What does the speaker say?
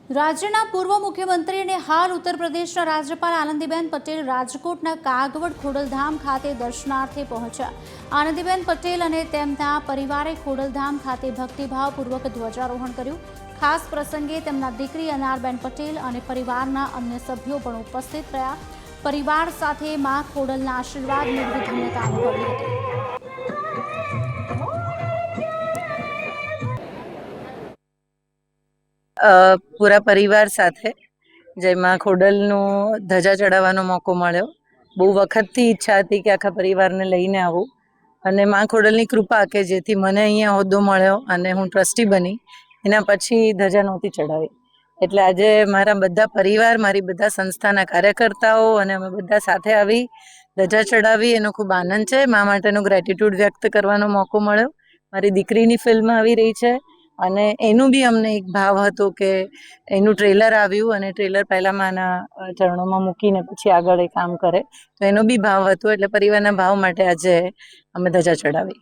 રાજ્યના પૂર્વ મુખ્યમંત્રી અને હાલ ઉત્તર પ્રદેશના રાજ્યપાલ આનંદીબેન પટેલ રાજકોટના કાગવડ ખોડલધામ ખાતે દર્શનાર્થે પહોંચ્યા. આનંદીબેન પટેલ અને તેમના પરિવારે ખોડલધામ ખાતે ભક્તિભાવપૂર્વક ધ્વજારોહણ કર્યું. ખાસ પ્રસંગે તેમના દીકરી અનારબેન પટેલ અને પરિવારના અન્ય સભ્યો પણ ઉપસ્થિત રહ્યા. પરિવાર સાથે મા ખોડલના આશીર્વાદ મેળવી ધન્યતા અનુભવી હતી. પૂરા પરિવાર સાથે જેમાં ખોડલનો ધજા ચડાવવાનો મોકો મળ્યો. બહુ વખતથી ઈચ્છા હતી કે આખા પરિવારને લઈને આવું, અને મા ખોડલની કૃપા કે જેથી મને અહીંયા હોદ્દો મળ્યો અને હું ટ્રસ્ટી બની. એના પછી ધજા નહોતી ચડાવી, એટલે આજે મારા બધા પરિવાર, મારી બધા સંસ્થાના કાર્યકર્તાઓ અને અમે બધા સાથે આવી ધજા ચડાવી. એનો ખૂબ આનંદ છે. મા માટેનો ગ્રેટિટ્યૂડ વ્યક્ત કરવાનો મોકો મળ્યો. મારી દીકરીની ફિલ્મ આવી રહી છે અને એનું બી અમને એક ભાવ હતો કે એનું ટ્રેલર આવ્યું અને ટ્રેલર પહેલા માના ચરણોમાં મૂકીને પછી આગળ એ કામ કરે, તો એનો બી ભાવ હતો. એટલે પરિવારના ભાવ માટે આજે અમે ધજા ચડાવી.